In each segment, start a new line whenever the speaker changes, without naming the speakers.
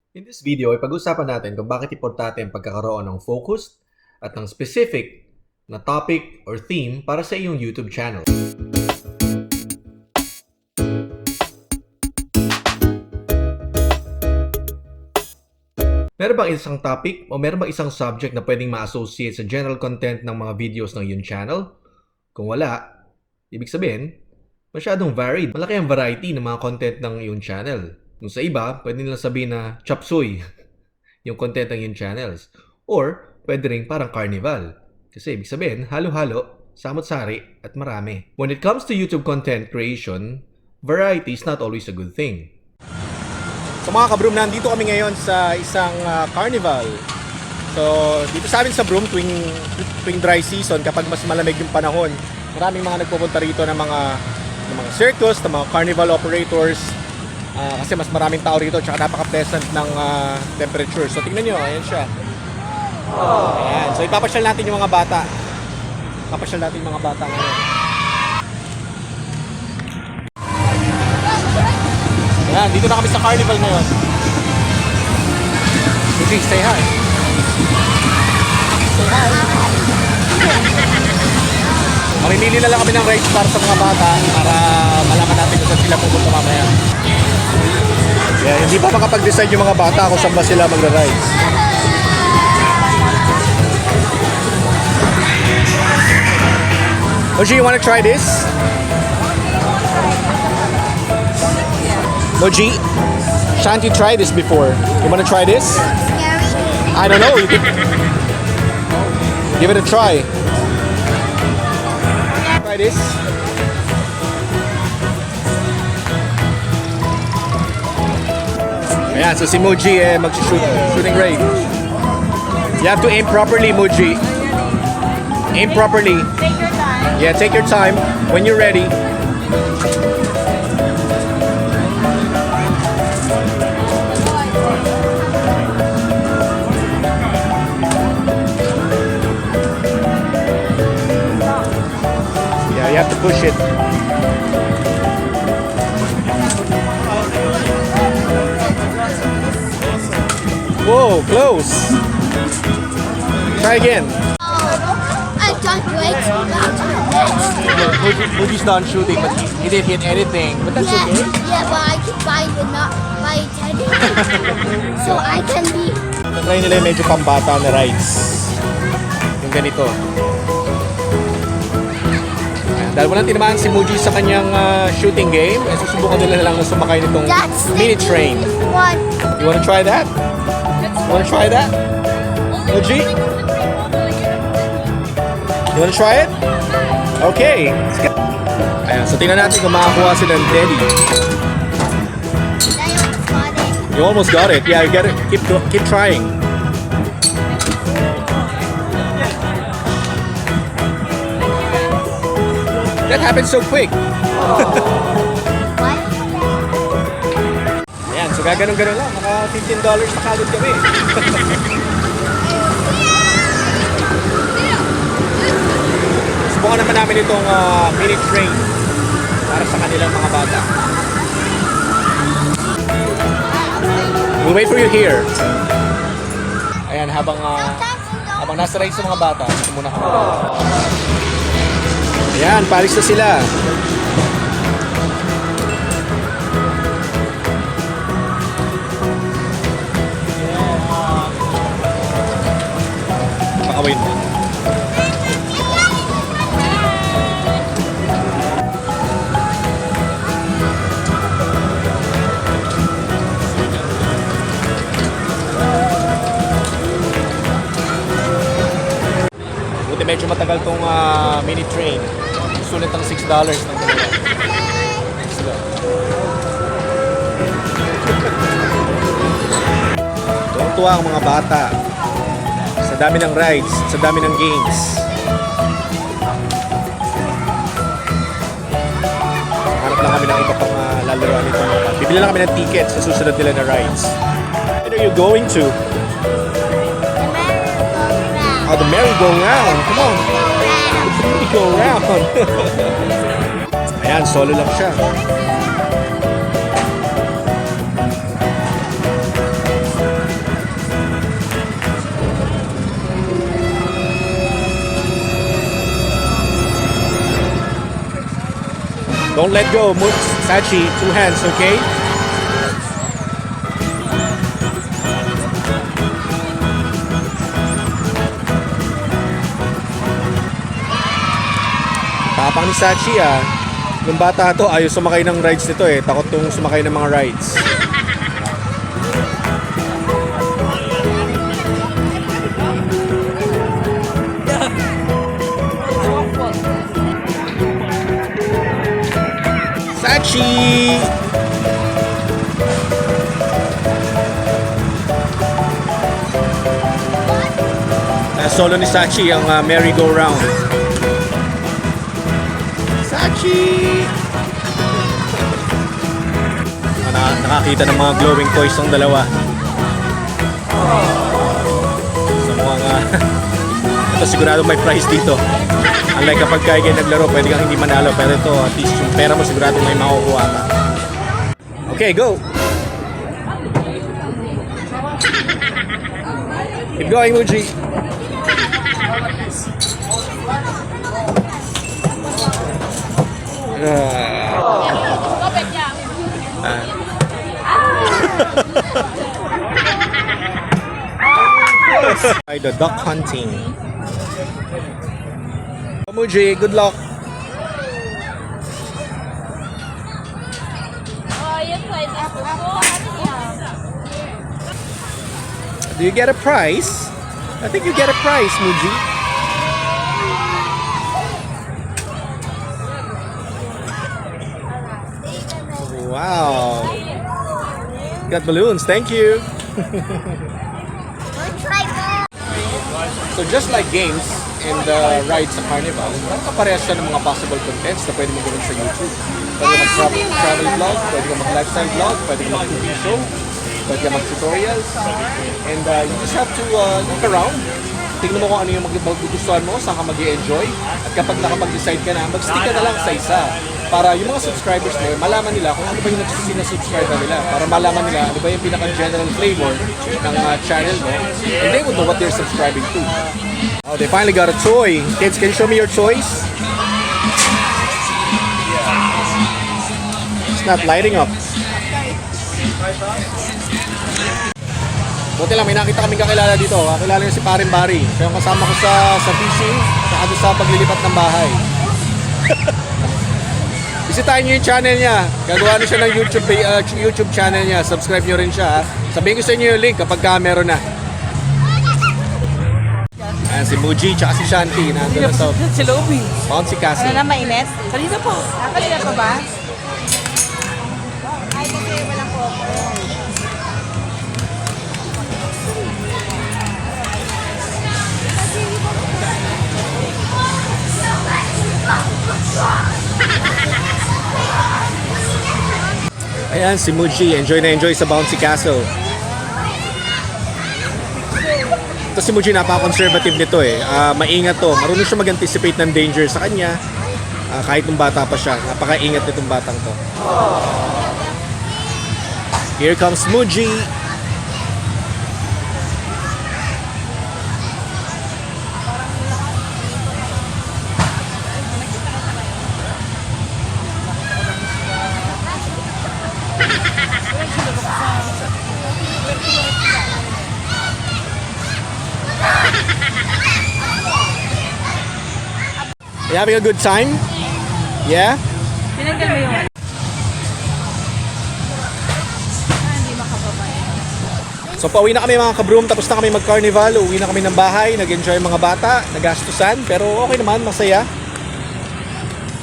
In this video ay pag-usapan natin kung bakit importante ang pagkakaroon ng focused at ng specific na topic or theme para sa iyong YouTube channel. Meron bang isang topic o meron bang isang subject na pwedeng ma-associate sa general content ng mga videos ng iyong channel? Kung wala, ibig sabihin, masyadong varied. Malaki ang variety ng mga content ng iyong channel. Kung sa iba, pwede nilang sabihin na chop suey yung content ng iyong channels. Or, pwede rin parang carnival. Kasi ibig sabihin, halo-halo, samot-sari, at marami. When it comes to YouTube content creation, variety is not always a good thing.
So mga ka-broom, nandito kami ngayon sa isang carnival. So dito sa amin sa Broome tuwing dry season, kapag mas malamig yung panahon, maraming mga nagpupunta rito ng mga circus, ng mga carnival operators, kasi mas maraming tao rito, tsaka napaka-pleasant ng temperature. So tingnan nyo, ayan siya. Ayan. So ipapasyal natin yung mga bata. Ipapasyal natin yung mga bata ngayon. Ayan, dito na kami sa carnival ngayon. Okay, say hi. Say hi. Mamimili na lang kami ng rides para sa mga bata para malaman natin kung saan sila pupunta mamaya. Yeah, hindi pa makapag-decide yung mga bata kung saan ba sila magra-rides. Moji, you wanna try this? Moji, shan't you try this before? You wanna try this?
Scary.
I don't know. You could give it a try. Try this. Ayan, so si Moji mag-shooting range. You have to aim properly, Moji. Aim properly.
Take your time.
Yeah, take your time. When you're ready. Yeah, you have to push it. Whoa, close. Try again.
I don't wait.
Moji's done shooting, but he didn't hit anything. But that's
Yeah,
okay.
yeah, but I can buy the not buy teddy. So I can be.
Try nila yung medyo pambata na rides. Yung ganito. Ayan, dahil walang tinamaan si Moji sa kanyang shooting game, eh, susubukan nila lang na sumakay nitong
That's the
mini train.
one.
You wanna try that? You wanna try that? Moji? You wanna try it? Okay. Ayan, so tingnan natin kung makakuha sila ng teddy. You almost got it. Yeah, you got it. Keep trying. That happened so quick.
What?
Ayan, so gaganon-ganon lang. Naka $15 na kagad kami. Subukan naman namin itong mini train para sa kanilang mga bata. We'll wait for you here. Ayan, habang nasa rides sa mga bata, ito muna kami. Ayan, palis na sila. Pakawin mo. Buti medyo matagal tong mini train. Sulit ang $6 ng dalawa. Let's go. Tuwang-tuwa ang mga bata sa dami ng rides, sa dami ng games. Hanap lang kami ng iba pang lalaroan nito. Bibili lang kami ng tickets sa susunod nila na rides. Where are you going to? Oh, the merry-go-round. Come on. Merry-go-round. Ayan, solo lang siya. Don't let go. Move, Sachi. 2 hands, okay? Tapang ni Sachi ah. Nung bata to, ayaw sumakay ng rides nito eh. Takot tong sumakay ng mga rides. Sachi! Solo ni Sachi ang merry-go-round. Sachi! Nakakita ng mga glowing toys ng dalawa. So mukhang ito sigurado may prize dito. Unlike kapag kayo naglaro, pwede kang hindi manalo. Pero ito, at least yung pera mo sigurado may makukuha ka. Okay, go! Keep going, Muji! The duck hunting. Muji, good luck. Do you get a prize? I think you get a prize, Muji. Wow. Got balloons, thank you. So just like games and rides sa Carnival, parehas siya ng mga possible contents na pwede mo gawin sa YouTube. Pwede mag-travel vlog, pwede mag-lifestyle vlog, pwede mag-cooking show, pwede mag-tutorials. And you just have to look around. Tingnan mo kung ano yung magugustuhan mo, saan ka mag-i-enjoy. At kapag nakapag-decide ka na, mag-stick ka na lang sa isa. Para yung mga subscribers mo, malaman nila kung ano ba yung sinasubscribe nila. Para malaman nila ano ba yung pinaka-general flavor ng channel mo. And they would know what they're subscribing to. Oh, they finally got a toy. Kids, can you show me your toys? It's not lighting up. Buti lang, may nakita kaming kakilala dito. Kakilala niya si Paring Barry. Siya yung kasama ko sa fishing, saka doon sa paglilipat ng bahay. Bisitahin niyo yung channel niya. Gagawa na siya ng YouTube channel niya. Subscribe niyo rin siya. Sabihin ko sa inyo yung link kapag meron na. Ayan, si Muji tsaka si Shanti. Nandun na sa Bouncy Castle.
Ano na, mainit? Kanina po. Kanina pa ba? Ay, kasi walang coco.
Ayan, si Muji. Enjoy na enjoy sa Bouncy Castle. Ito si Muji, napaka-conservative nito eh. Maingat to. Marunong siya mag-anticipate ng danger sa kanya. Kahit nung bata pa siya. Napaka-ingat nitong batang to. Here comes Muji. You having a good time? Yeah?
Tinanggal mo yung... Hindi makababay.
So pauwi na kami mga kabroom, tapos na kami mag-carnival, uwi na kami ng bahay, nag-enjoy mga bata, nagastusan, pero okay naman, masaya.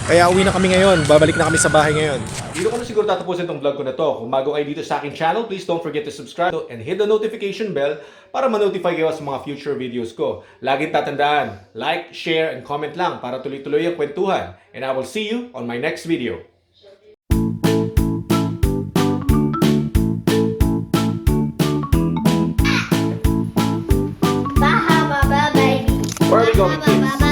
Kaya uwi na kami ngayon, babalik na kami sa bahay ngayon. Dito ko na siguro tatapusin itong vlog ko na to. Kung bago kayo dito sa aking channel, please don't forget to subscribe and hit the notification bell para ma-notify kayo sa mga future videos ko. Laging tatandaan, like, share, and comment lang para tuloy-tuloy ang kwentuhan. And I will see you on my next video.
Bye, baby.
Where are we going, kids?